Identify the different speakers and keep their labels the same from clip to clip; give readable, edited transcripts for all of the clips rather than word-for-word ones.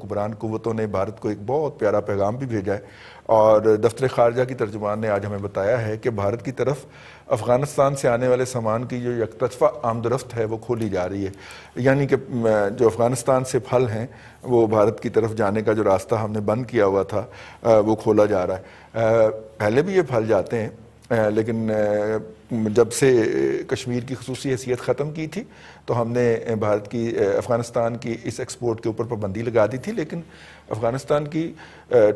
Speaker 1: حکمران قوتوں نے بھارت کو ایک بہت پیارا پیغام بھی بھیجا ہے، اور دفتر خارجہ کی ترجمان نے آج ہمیں بتایا ہے کہ بھارت کی طرف افغانستان سے آنے والے سامان کی جو یک طرفہ آمد و رفت ہے وہ کھولی جا رہی ہے، یعنی کہ جو افغانستان سے پھل ہیں وہ بھارت کی طرف جانے کا جو راستہ ہم نے بند کیا ہوا تھا وہ کھولا جا رہا ہے۔ پہلے بھی یہ پھل جاتے ہیں، لیکن جب سے کشمیر کی خصوصی حیثیت ختم کی تھی تو ہم نے بھارت کی افغانستان کی اس ایکسپورٹ کے اوپر پابندی لگا دی تھی، لیکن افغانستان کی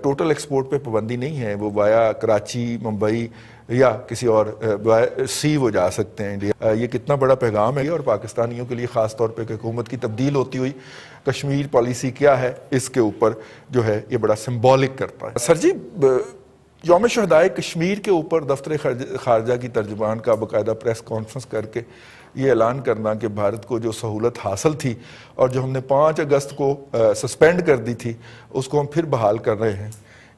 Speaker 1: ٹوٹل ایکسپورٹ پہ پابندی نہیں ہے، وہ وایا کراچی، ممبئی یا کسی اور سی وہ جا سکتے ہیں انڈیا۔ یہ کتنا بڑا پیغام ہے اور پاکستانیوں کے لیے خاص طور پہ کہ حکومت کی تبدیل ہوتی ہوئی کشمیر پالیسی کیا ہے اس کے اوپر جو ہے یہ بڑا سمبولک کرتا ہے۔ سر جی، یوم شہدائے کشمیر کے اوپر دفتر خارجہ کی ترجمان کا باقاعدہ پریس کانفرنس کر کے یہ اعلان کرنا کہ بھارت کو جو سہولت حاصل تھی اور جو ہم نے 5 اگست کو سسپینڈ کر دی تھی اس کو ہم پھر بحال کر رہے ہیں،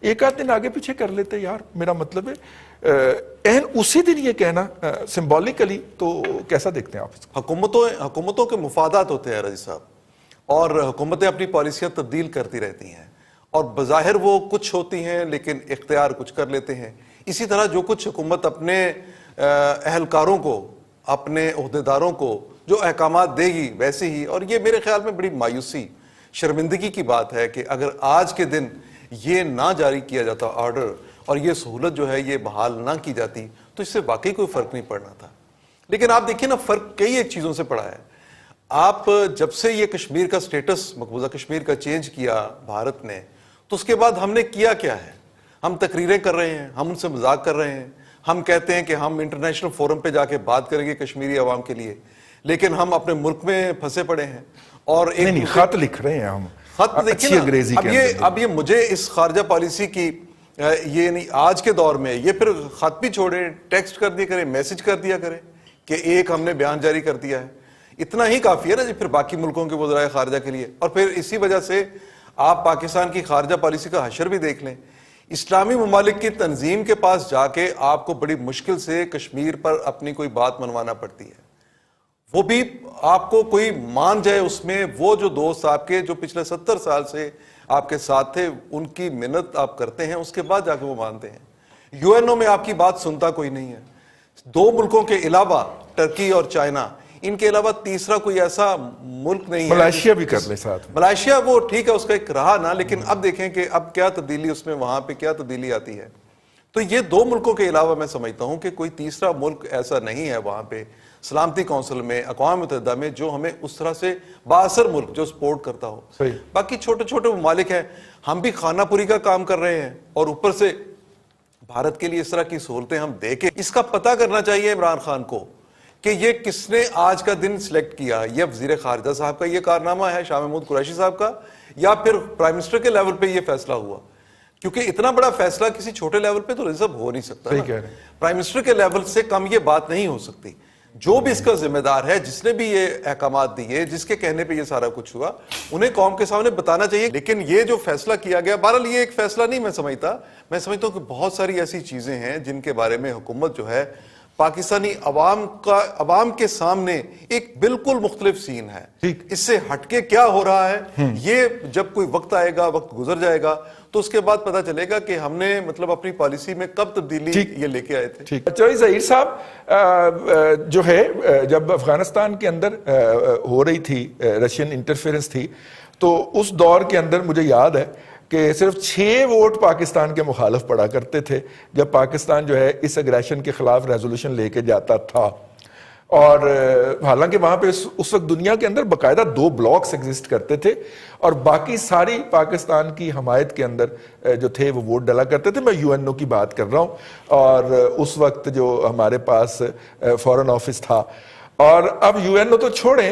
Speaker 1: ایک آدھ دن آگے پیچھے کر لیتے یار، میرا مطلب ہے اسی دن یہ کہنا سمبولیکلی، تو کیسا دیکھتے ہیں آپ اس کو؟
Speaker 2: حکومتوں کے مفادات ہوتے ہیں رضی صاحب، اور حکومتیں اپنی پالیسیاں تبدیل کرتی رہتی ہیں، اور بظاہر وہ کچھ ہوتی ہیں لیکن اختیار کچھ کر لیتے ہیں۔ اسی طرح جو کچھ حکومت اپنے اہلکاروں کو، اپنے عہدیداروں کو جو احکامات دے گی ویسے ہی، اور یہ میرے خیال میں بڑی مایوسی، شرمندگی کی بات ہے کہ اگر آج کے دن یہ نہ جاری کیا جاتا آرڈر اور یہ سہولت جو ہے یہ بحال نہ کی جاتی تو اس سے واقعی کوئی فرق نہیں پڑنا تھا۔ لیکن آپ دیکھیں نا، فرق کئی ایک چیزوں سے پڑا ہے۔ آپ جب سے یہ کشمیر کا سٹیٹس، مقبوضہ کشمیر کا چینج کیا بھارت نے، تو اس کے بعد ہم نے کیا ہے؟ ہم تقریریں کر رہے ہیں، ہم ان سے مذاق کر رہے ہیں، ہم کہتے ہیں کہ ہم انٹرنیشنل فورم پہ جا کے بات کریں گے کشمیری عوام کے لیے، لیکن ہم اپنے ملک میں پھنسے پڑے ہیں اور
Speaker 1: نہیں خط لکھ رہے ہیں ہم،
Speaker 2: خط دیکھیں نا، اب یہ مجھے اس خارجہ پالیسی کی یہ نہیں، آج کے دور میں یہ پھر خط بھی چھوڑیں، ٹیکسٹ کر دیا کریں، میسج کر دیا کریں کہ ایک ہم نے بیان جاری کر دیا ہے، اتنا ہی کافی ہے نا جی پھر باقی ملکوں کے وزرائے خارجہ کے لیے۔ اور پھر اسی وجہ سے آپ پاکستان کی خارجہ پالیسی کا حشر بھی دیکھ لیں، اسلامی ممالک کی تنظیم کے پاس جا کے آپ کو بڑی مشکل سے کشمیر پر اپنی کوئی بات منوانا پڑتی ہے، وہ بھی آپ کو کوئی مان جائے اس میں، وہ جو دوست آپ کے جو پچھلے 70 سال سے آپ کے ساتھ تھے ان کی منت آپ کرتے ہیں، اس کے بعد جا کے وہ مانتے ہیں۔ یو این او میں آپ کی بات سنتا کوئی نہیں ہے۔ 2 ملکوں کے علاوہ، ٹرکی اور چائنا، ان کے علاوہ تیسرا کوئی ایسا ملک نہیں ہے۔
Speaker 1: ملائیشیا بھی کر لے ساتھ،
Speaker 2: ملائیشیا وہ ٹھیک ہے اس کا ایک رہا نا، لیکن اب دیکھیں کہ اب کیا تبدیلی اس میں، وہاں پہ کیا تبدیلی آتی ہے۔ تو یہ 2 ملکوں کے علاوہ میں سمجھتا ہوں کہ کوئی تیسرا ملک ایسا نہیں ہے وہاں پہ سلامتی کونسل میں، اقوام متحدہ میں، جو ہمیں اس طرح سے بااثر ملک جو سپورٹ کرتا ہو۔ باقی چھوٹے چھوٹے ممالک ہیں، ہم بھی خانہ پوری کا کام کر رہے ہیں، اور اوپر سے بھارت کے لیے اس طرح کی سہولتیں ہم دے کے، اس کا پتہ کرنا چاہیے عمران خان کو کہ یہ کس نے آج کا دن سلیکٹ کیا۔ یہ وزیر خارجہ صاحب کا یہ کارنامہ ہے، شاہ محمود قریشی صاحب کا، یا پھر پرائم منسٹر کے لیول پہ یہ فیصلہ ہوا؟ کیونکہ اتنا بڑا فیصلہ کسی چھوٹے لیول پہ تو ریزرو ہو نہیں سکتا، پرائم منسٹر کے لیول سے کم یہ بات نہیں ہو سکتی۔ جو بھی اس کا ذمہ دار ہے، جس نے بھی یہ احکامات دیے، جس کے کہنے پہ یہ سارا کچھ ہوا، انہیں قوم کے سامنے بتانا چاہیے۔ لیکن یہ جو فیصلہ کیا گیا، بہرحال یہ ایک فیصلہ نہیں میں سمجھتا ہوں کہ بہت ساری ایسی چیزیں ہیں جن کے بارے میں حکومت جو ہے پاکستانی عوام کے سامنے ایک بالکل مختلف سین ہے، اس سے ہٹ کے کیا ہو رہا ہے، یہ جب کوئی وقت آئے گا، وقت گزر جائے گا تو اس کے بعد پتہ چلے گا کہ ہم نے مطلب اپنی پالیسی میں کب تبدیلی یہ لے کے آئے تھے۔
Speaker 1: اچھا ظہیر صاحب، جو ہے جب افغانستان کے اندر ہو رہی تھی رشین انٹرفیرنس تھی، تو اس دور کے اندر مجھے یاد ہے کہ صرف 6 ووٹ پاکستان کے مخالف پڑا کرتے تھے جب پاکستان جو ہے اس اگریشن کے خلاف ریزولوشن لے کے جاتا تھا، اور حالانکہ وہاں پہ اس وقت دنیا کے اندر باقاعدہ 2 بلاکس ایگزسٹ کرتے تھے اور باقی ساری پاکستان کی حمایت کے اندر جو تھے وہ ووٹ ڈالا کرتے تھے۔ میں یو این او کی بات کر رہا ہوں، اور اس وقت جو ہمارے پاس فورن آفس تھا، اور اب یو این او تو چھوڑیں،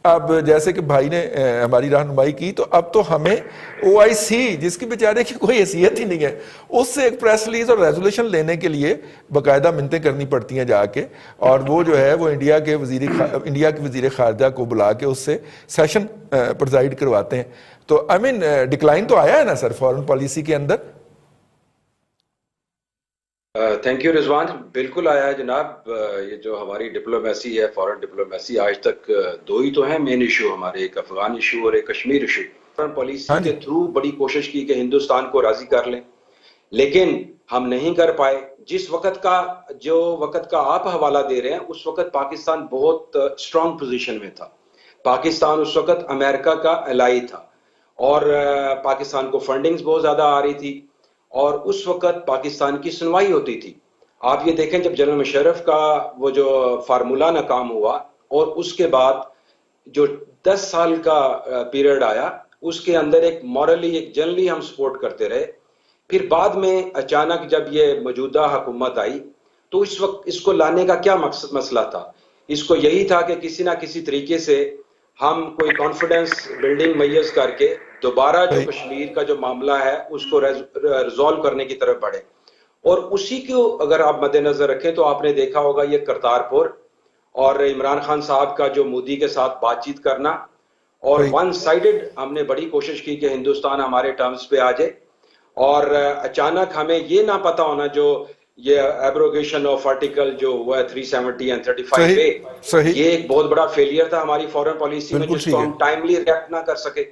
Speaker 1: اب جیسے کہ بھائی نے ہماری رہنمائی کی، تو اب تو ہمیں او آئی سی، جس کی بیچارے کی کوئی حیثیت ہی نہیں ہے، اس سے ایک پریس ریلیز اور ریزولوشن لینے کے لیے باقاعدہ منتیں کرنی پڑتی ہیں جا کے، اور وہ جو ہے وہ انڈیا کے وزیر خارجہ کو بلا کے اس سے سیشن پرزائڈ کرواتے ہیں۔ تو ڈکلائن تو آیا ہے نا سر فورن پالیسی کے اندر؟
Speaker 3: تھینک یو رضوان، بالکل آیا ہے جناب۔ یہ جو ہماری ڈپلومیسی ہے، فورن ڈپلومیسی، آج تک 2 ہی تو ہیں مین ایشو ہمارے، ایک افغان ایشو اور ایک کشمیر ایشو۔ پالیسی کے تھرو بڑی کوشش کی کہ ہندوستان کو راضی کر لیں، لیکن ہم نہیں کر پائے. جس وقت کا آپ حوالہ دے رہے ہیں اس وقت پاکستان بہت اسٹرانگ پوزیشن میں تھا. پاکستان اس وقت امریکہ کا الائی تھا اور پاکستان کو فنڈنگز بہت زیادہ آ رہی تھی اور اس وقت پاکستان کی سنوائی ہوتی تھی. آپ یہ دیکھیں جب جنرل مشرف کا وہ جو فارمولا ناکام ہوا اور اس کے بعد جو 10 سال کا پیریڈ آیا اس کے اندر ایک مورلی ایک جنرلی ہم سپورٹ کرتے رہے. پھر بعد میں اچانک جب یہ موجودہ حکومت آئی تو اس وقت اس کو لانے کا کیا مسئلہ تھا؟ اس کو یہی تھا کہ کسی نہ کسی طریقے سے ہم کوئی کانفیڈنس بلڈنگ میسر کر کے دوبارہ جو کشمیر کا جو معاملہ ہے اس کو ریزالو کرنے کی طرف بڑھے. اور اسی کو اگر آپ مد نظر رکھیں تو آپ نے دیکھا ہوگا یہ کرتارپور اور عمران خان صاحب کا جو مودی کے ساتھ بات چیت کرنا اور ون سائیڈڈ ہم نے بڑی کوشش کی کہ ہندوستان ہمارے ٹرمز پہ آ جائے اور اچانک ہمیں یہ نہ پتا ہونا جو یہ ایبروگیشن آف آرٹیکل جو ہوا ہے 370 and 35 پہ یہ ایک بہت بڑا فیلئر تھا ہماری فورن پالیسی میں جس کو ہم ٹائملی ریئیکٹ نہ کر سکے.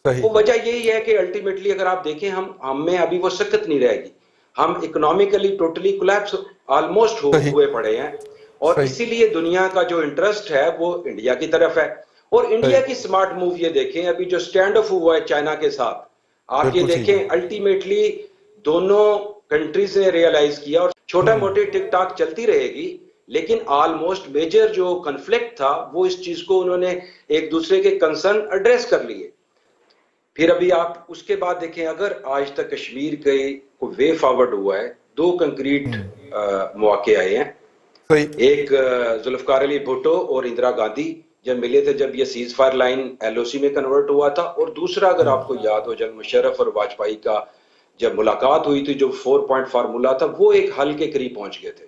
Speaker 3: وہ وجہ یہی ہے کہ الٹیمیٹلی اگر آپ دیکھیں ہم میں ابھی وہ سکت نہیں رہے گی. ہم اکنامیکلی ٹوٹلی کولیپس آلموسٹ ہوئے پڑے ہیں اور اسی لیے دنیا کا جو انٹرسٹ ہے وہ انڈیا کی طرف ہے. اور انڈیا کی سمارٹ موو یہ دیکھیں ابھی جو سٹینڈ آف ہوا ہے چائنا کے ساتھ آپ یہ دیکھیں الٹیمیٹلی دونوں کنٹریز نے ریئلائز کیا اور چھوٹا موٹی ٹک ٹاک چلتی رہے گی لیکن آلموسٹ میجر جو کنفلکٹ تھا وہ اس چیز کو انہوں نے ایک دوسرے کے کنسرن ایڈریس کر لیے. پھر ابھی آپ اس کے بعد دیکھیں اگر آج تک کشمیر کے کو وے فارورڈ ہوا ہے 2 کنکریٹ مواقع آئے ہیں. ایک ذوالفقار علی بھٹو اور اندرا گاندھی جب ملے تھے جب یہ سیز فائر لائن LOC میں کنورٹ ہوا تھا اور دوسرا اگر آپ کو یاد ہو جنرل مشرف اور واجپئی کا جب ملاقات ہوئی تھی جو 4 پوائنٹ فارمولا تھا وہ ایک حل کے قریب پہنچ گئے تھے.